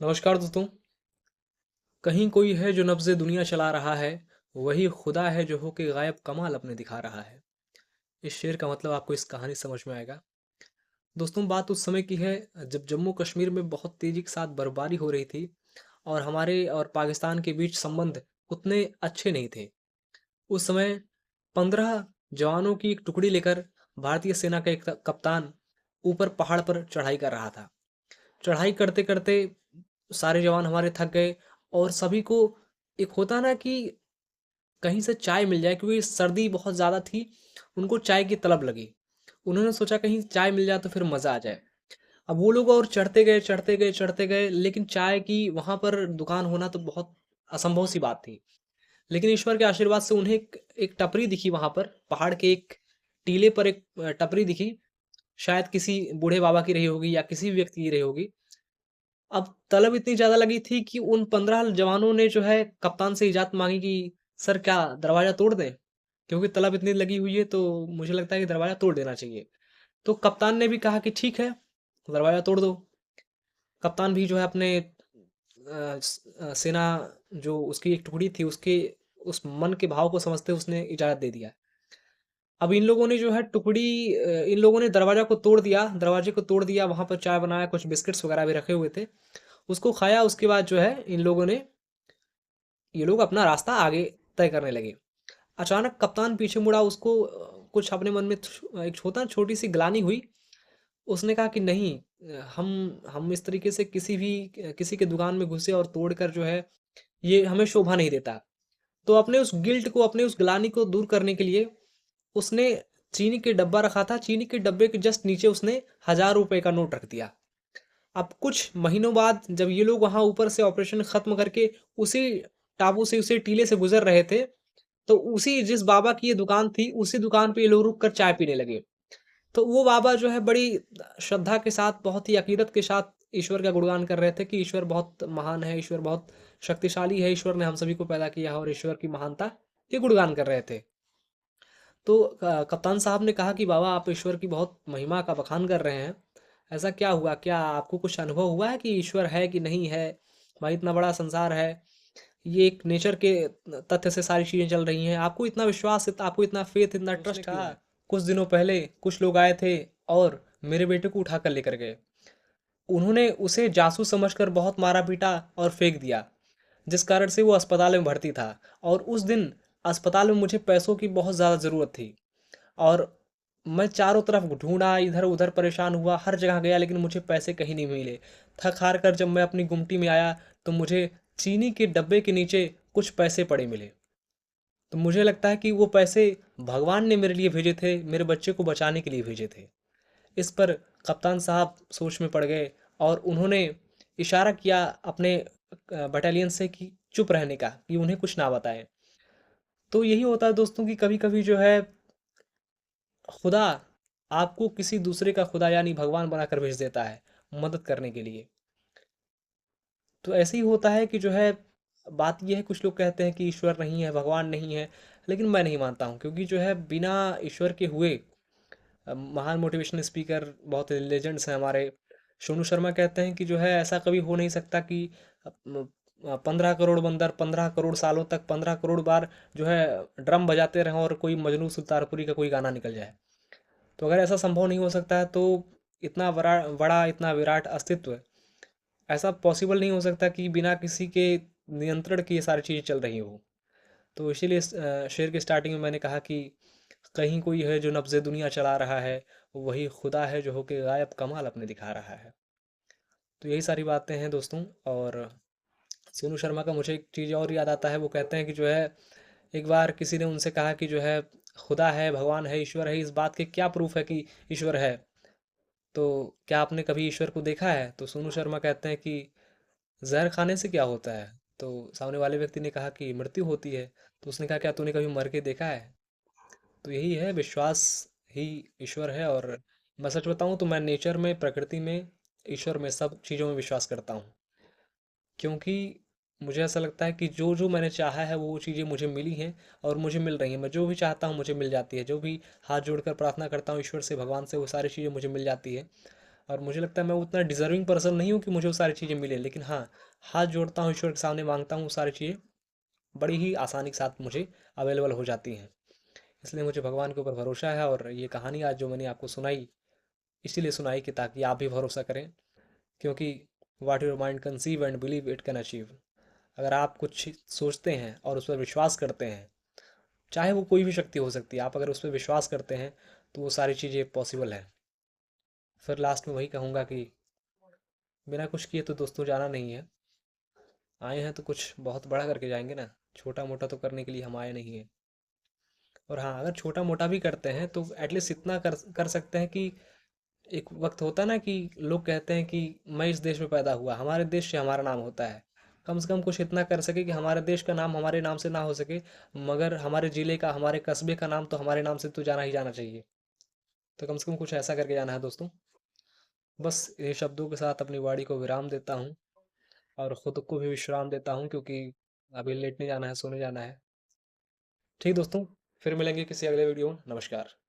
नमस्कार दोस्तों। कहीं कोई है जो नब्ज़े दुनिया चला रहा है, वही खुदा है जो होके गायब कमाल अपने दिखा रहा है। इस शेर का मतलब आपको इस कहानी से समझ में आएगा। दोस्तों, बात उस समय की है जब जम्मू कश्मीर में बहुत तेज़ी के साथ बर्फबारी हो रही थी और हमारे और पाकिस्तान के बीच संबंध उतने अच्छे नहीं थे। उस समय 15 जवानों की एक टुकड़ी लेकर भारतीय सेना का एक कप्तान ऊपर पहाड़ पर चढ़ाई कर रहा था। चढ़ाई करते-करते सारे जवान हमारे थक गए और सभी को एक होता ना कि कहीं से चाय मिल जाए, क्योंकि सर्दी बहुत ज़्यादा थी, उनको चाय की तलब लगी। उन्होंने सोचा कहीं चाय मिल जाए तो फिर मज़ा आ जाए। अब वो लोग और चढ़ते गए, चढ़ते गए, चढ़ते गए, लेकिन चाय की वहाँ पर दुकान होना तो बहुत असंभव सी बात थी। लेकिन ईश्वर के आशीर्वाद से उन्हें एक टपरी दिखी वहाँ पर, पहाड़ के एक टीले पर एक टपरी दिखी। शायद किसी बूढ़े बाबा की रही होगी या किसी भी व्यक्ति की रही होगी। अब तलब इतनी ज़्यादा लगी थी कि उन 15 जवानों ने जो है कप्तान से इजाज़त माँगी कि सर क्या दरवाज़ा तोड़ दें? क्योंकि तलब इतनी लगी हुई है तो मुझे लगता है कि दरवाज़ा तोड़ देना चाहिए। तो कप्तान ने भी कहा कि ठीक है, दरवाज़ा तोड़ दो। कप्तान भी जो है अपने सेना जो उसकी एक टुकड़ी थी उसके उस मन के भाव को समझते हुए उसने इजाज़त दे दिया। अब इन लोगों ने जो है इन लोगों ने दरवाज़ा को तोड़ दिया, दरवाज़े को तोड़ दिया, वहाँ पर चाय बनाया, कुछ बिस्किट्स वग़ैरह भी रखे हुए थे। उसको खाया, उसके बाद जो है इन लोगों ने ये लोग अपना रास्ता आगे तय करने लगे। अचानक कप्तान पीछे मुड़ा, उसको कुछ अपने मन में एक होता है छोटी-सी ग्लानि हुई। उसने कहा कि नहीं, हम इस तरीके से किसी के दुकान में घुसे और तोड़कर जो है ये हमें शोभा नहीं देता। तो अपने उस गिल्ट को, अपने उस ग्लानि को दूर करने के लिए उसने चीनी के डब्बा रखा था, चीनी के डब्बे के जस्ट नीचे उसने ₹1000 का नोट रख दिया। अब कुछ महीनों बाद जब ये लोग वहाँ ऊपर से ऑपरेशन खत्म करके उसी टापू से, उसी टीले से गुज़र रहे थे, तो उसी जिस बाबा की ये दुकान थी, उसी दुकान पे ये लोग रुक कर चाय पीने लगे। तो वो बाबा जो है बड़ी श्रद्धा के साथ, बहुत ही अकीदत के साथ ईश्वर का गुणगान कर रहे थे कि ईश्वर बहुत महान है, ईश्वर बहुत शक्तिशाली है, ईश्वर ने हम सभी को पैदा किया है और ईश्वर की महानता के गुणगान कर रहे थे। तो कप्तान साहब ने कहा कि बाबा आप ईश्वर की बहुत महिमा का बखान कर रहे हैं। ऐसा क्या हुआ? क्या आपको कुछ अनुभव हुआ है कि ईश्वर है कि नहीं है? भाई इतना बड़ा संसार है। ये एक नेचर के तथ्य से सारी चीज़ें चल रही हैं। आपको इतना विश्वास, आपको इतना फ़ेथ, इतना ट्रस्ट क्यों है? कुछ दिनों पहले कुछ लोग आए थे और मेरे बेटे को उठाकर लेकर गए। उन्होंने उसे जासूस समझकर बहुत मारा-पीटा और फेंक दिया, जिस कारण से वो अस्पताल में भर्ती था। और उस दिन अस्पताल में मुझे पैसों की बहुत ज़्यादा ज़रूरत थी और मैं चारों तरफ ढूँढा, इधर-उधर परेशान हुआ, हर जगह गया, लेकिन मुझे पैसे कहीं नहीं मिले। थक-हार कर जब मैं अपनी गुमटी में आया, तो मुझे चीनी के डब्बे के नीचे कुछ पैसे पड़े मिले। तो मुझे लगता है कि वो पैसे भगवान ने मेरे लिए भेजे थे, मेरे बच्चे को बचाने के लिए भेजे थे। इस पर कप्तान साहब सोच में पड़ गए और उन्होंने इशारा किया अपने बटालियन से कि चुप रहने का, कि उन्हें कुछ ना बताएँ। तो यही होता है दोस्तों कि कभी-कभी जो है खुदा आपको किसी दूसरे का खुदा यानी भगवान बनाकर भेज देता है, मदद करने के लिए। तो ऐसे ही होता है कि जो है बात ये है, कुछ लोग कहते हैं कि ईश्वर नहीं है, भगवान नहीं है, लेकिन मैं नहीं मानता हूँ, क्योंकि जो है बिना ईश्वर के हुए महान मोटिवेशनल स्पीकर बहुत लेजेंड्स हैं हमारे। सोनू शर्मा कहते हैं कि जो है ऐसा कभी हो नहीं सकता कि 15 करोड़ बंदर 15 करोड़ सालों तक 15 करोड़ बार जो है ड्रम बजाते रहें और कोई मजनू सुल्तानपुरी का कोई गाना निकल जाए। तो अगर ऐसा संभव नहीं हो सकता है तो इतना बड़ा बड़ा इतना विराट अस्तित्व, ऐसा पॉसिबल नहीं हो सकता कि बिना किसी के नियंत्रण के ये सारी चीज़ें चल रही हो। तो इसीलिए शेर के स्टार्टिंग में मैंने कहा कि कहीं कोई है जो नब्ज़े दुनिया चला रहा है, वही खुदा है जो होके गायब कमाल अपने दिखा रहा है। तो यही सारी बातें हैं दोस्तों। और सोनू शर्मा का मुझे एक चीज़ और याद आता है, वो कहते हैं कि जो है एक बार किसी ने उनसे कहा कि जो है खुदा है, भगवान है, ईश्वर है, इस बात के क्या प्रूफ है कि ईश्वर है? तो क्या आपने कभी ईश्वर को देखा है? तो सोनू शर्मा कहते हैं कि जहर खाने से क्या होता है? तो सामने वाले व्यक्ति ने कहा कि मृत्यु होती है। तो उसने कहा क्या तूने कभी मर के देखा है? तो यही है, विश्वास ही ईश्वर है। और मैं सच बताऊं तो मैं नेचर में, प्रकृति में, ईश्वर में, सब चीज़ों में विश्वास करता हूँ। क्योंकि मुझे ऐसा लगता है कि जो जो मैंने चाहा है वो चीज़ें मुझे मिली हैं और मुझे मिल रही हैं। मैं जो भी चाहता हूँ मुझे मिल जाती है। जो भी हाथ जोड़कर प्रार्थना करता हूँ ईश्वर से, भगवान से, वो सारी चीज़ें मुझे मिल जाती है। और मुझे लगता है मैं उतना डिज़र्विंग पर्सन नहीं हूँ कि मुझे वो सारी चीज़ें मिले, लेकिन हाँ, हाथ जोड़ता हूँ, ईश्वर के सामने माँगता हूँ, वो सारी चीज़ें बड़ी ही आसानी के साथ मुझे अवेलेबल हो जाती हैं। इसलिए मुझे भगवान के ऊपर भरोसा है, और ये कहानी आज जो मैंने आपको सुनाई, इसीलिए सुनाई कि ताकि आप भी भरोसा करें, क्योंकि what your mind conceive and believe it can achieve. अगर आप कुछ सोचते हैं और उस पर विश्वास करते हैं, चाहे वो कोई भी शक्ति हो सकती है, आप अगर उस पर विश्वास करते हैं तो वो सारी चीज़ें पॉसिबल है। फिर लास्ट में वही कहूँगा कि बिना कुछ किए तो दोस्तों जाना नहीं है। आए हैं तो कुछ बहुत बड़ा करके जाएंगे ना, छोटा मोटा तो करने के लिए हम आए नहीं हैं। और हाँ, अगर छोटा मोटा भी करते हैं तो एटलीस्ट इतना कर कर सकते हैं कि एक वक्त होता है ना कि लोग कहते हैं कि मैं इस देश में पैदा हुआ, हमारे देश से हमारा नाम होता है। कम से कम कुछ इतना कर सके कि हमारे देश का नाम हमारे नाम से ना हो सके, मगर हमारे ज़िले का, हमारे कस्बे का नाम तो हमारे नाम से तो जाना ही जाना चाहिए। तो कम से कम कुछ ऐसा करके जाना है दोस्तों। बस ये शब्दों के साथ अपनी वाणी को विराम देता हूँ, और खुद को भी विश्राम देता हूँ, क्योंकि अभी लेटने जाना है, सोने जाना है। ठीक दोस्तों, फिर मिलेंगे किसी अगले वीडियो में। नमस्कार।